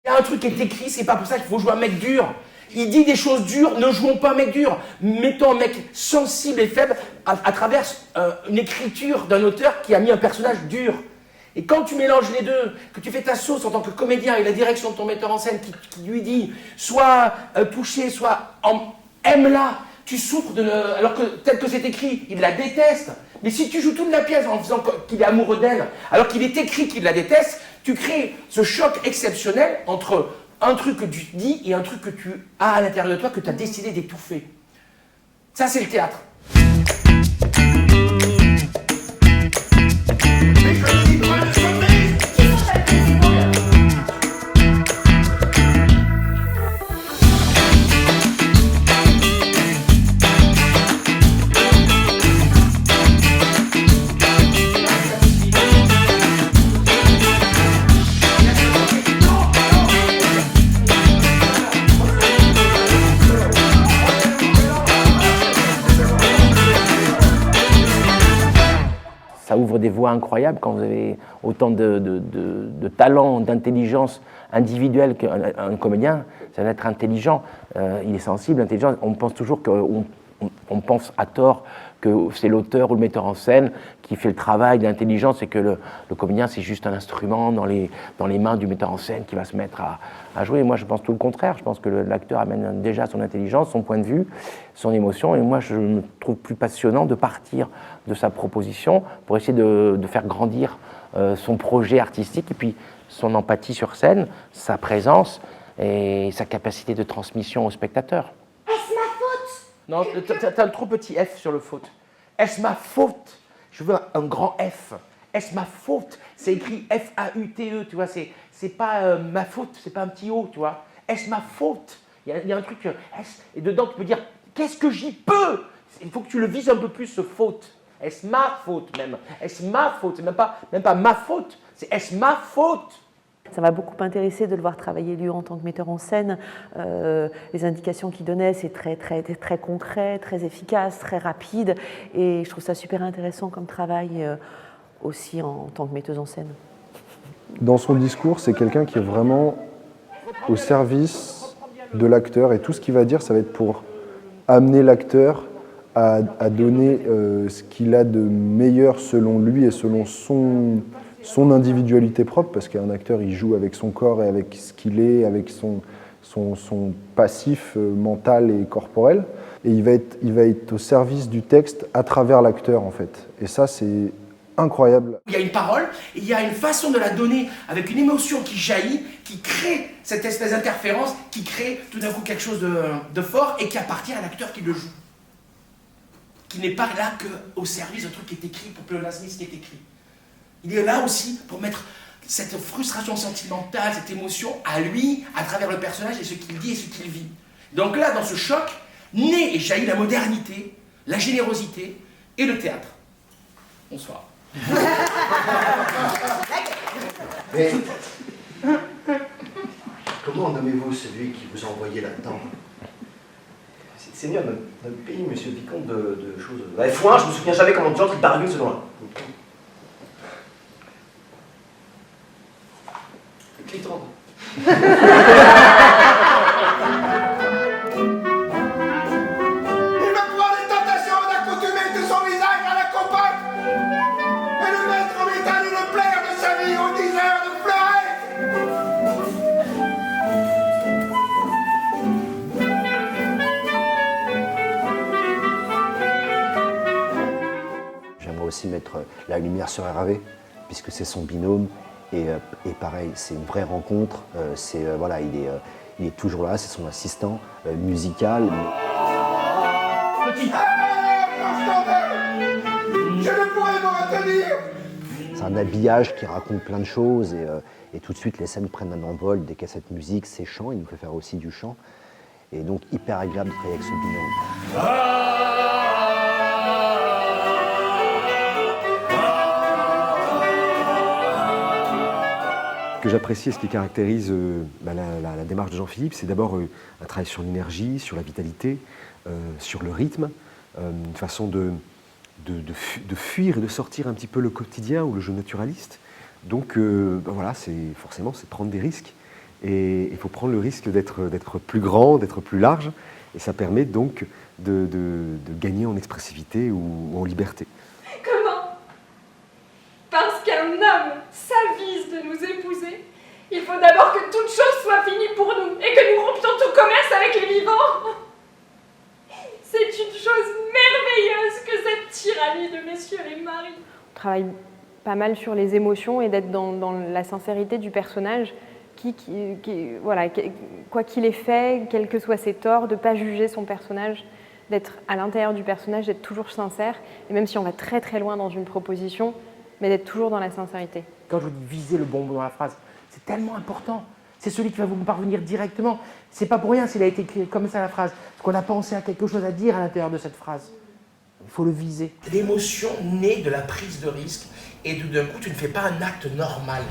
Il y a un truc qui est écrit, c'est pas pour ça qu'il faut jouer un mec dur. Il dit des choses dures, ne jouons pas un mec dur. Mettons un mec sensible et faible à travers une écriture d'un auteur qui a mis un personnage dur. Et quand tu mélanges les deux, que tu fais ta sauce en tant que comédien et la direction de ton metteur en scène qui lui dit soit touché, soit aime-la, tu souffres alors que tel que c'est écrit, il la déteste. Mais si tu joues toute la pièce en faisant qu'il est amoureux d'elle, alors qu'il est écrit qu'il la déteste, tu crées ce choc exceptionnel entre un truc que tu dis et un truc que tu as à l'intérieur de toi que tu as décidé d'étouffer. Ça, c'est le théâtre. Ça ouvre des voies incroyables quand vous avez autant de talent, d'intelligence individuelle qu'un comédien. Ça va être intelligent, il est sensible, intelligent. On pense toujours on pense à tort que c'est l'auteur ou le metteur en scène qui fait le travail d'intelligence et que le comédien c'est juste un instrument dans les mains du metteur en scène qui va se mettre à jouer. Moi je pense tout le contraire, je pense que l'acteur amène déjà son intelligence, son point de vue, son émotion, et moi je me trouve plus passionnant de partir de sa proposition pour essayer de faire grandir son projet artistique et puis son empathie sur scène, sa présence et sa capacité de transmission au spectateur. Est-ce ma faute? Non, t'as un trop petit F sur le faute. Est-ce ma faute? Je veux un grand F. Est-ce ma faute? C'est écrit F-A-U-T-E, tu vois, c'est pas ma faute, c'est pas un petit O, tu vois. Est-ce ma faute? Il y a un truc, et dedans tu peux dire, qu'est-ce que j'y peux? Il faut que tu le vises un peu plus, ce faute. Est-ce ma faute même? Est-ce ma faute? C'est même pas ma faute, c'est est-ce ma faute? Ça m'a beaucoup intéressé de le voir travailler lui en tant que metteur en scène. Les indications qu'il donnait, c'est très concret, très efficace, très rapide. Et je trouve ça super intéressant comme travail aussi en tant que metteuse en scène. Dans son discours, c'est quelqu'un qui est vraiment au service de l'acteur. Et tout ce qu'il va dire, ça va être pour amener l'acteur à donner ce qu'il a de meilleur selon lui et selon son individualité propre, parce qu'un acteur, il joue avec son corps et avec ce qu'il est, avec son passif mental et corporel. Et il va être au service du texte à travers l'acteur, en fait. Et ça, c'est incroyable. Il y a une parole, et il y a une façon de la donner avec une émotion qui jaillit, qui crée cette espèce d'interférence, qui crée tout d'un coup quelque chose de fort et qui appartient à l'acteur qui le joue. Qui n'est pas là qu'au service d'un truc qui est écrit, pour pléonasmer ce qui est écrit. Il est là aussi pour mettre cette frustration sentimentale, cette émotion à lui, à travers le personnage et ce qu'il dit et ce qu'il vit. Donc là, dans ce choc, naît et jaillit la modernité, la générosité et le théâtre. Bonsoir. Mais comment nommez-vous celui qui vous a envoyé là-dedans? C'est mieux notre pays, monsieur le vicomte, de choses... La F1, je me souviens jamais comment de gens qui barguent ce nom-là. Cliton. Aussi mettre la lumière sur Hervé, puisque c'est son binôme, et pareil, c'est une vraie rencontre, voilà, il est toujours là, c'est son assistant musical. Petit. Je ne pourrais me retenir. C'est un habillage qui raconte plein de choses, et tout de suite les scènes prennent un envol dès qu'il y a cette musique, ces chants, il nous fait faire aussi du chant, et donc hyper agréable de travailler avec ce binôme. Ce que j'apprécie et ce qui caractérise la démarche de Jean-Philippe, c'est d'abord un travail sur l'énergie, sur la vitalité, sur le rythme, une façon de fuir et de sortir un petit peu le quotidien ou le jeu naturaliste. Donc voilà, c'est prendre des risques, Et il faut prendre le risque d'être plus grand, d'être plus large, et ça permet donc de gagner en expressivité ou en liberté. Comment? Parce qu'un homme s'avise de nous épouser, il faut d'abord que toute chose soit finie pour nous et que nous rompions tout commerce avec les vivants. C'est une chose merveilleuse que cette tyrannie de messieurs les maris. On travaille pas mal sur les émotions et d'être dans la sincérité du personnage, voilà, quoi qu'il ait fait, quels que soient ses torts, de ne pas juger son personnage, d'être à l'intérieur du personnage, d'être toujours sincère, et même si on va très très loin dans une proposition, mais d'être toujours dans la sincérité. Quand je vous dis viser le bon mot dans la phrase, c'est tellement important. C'est celui qui va vous parvenir directement. C'est pas pour rien s'il a été écrit comme ça la phrase, parce qu'on a pensé à quelque chose à dire à l'intérieur de cette phrase. Il faut le viser. L'émotion naît de la prise de risque et d'un coup tu ne fais pas un acte normal.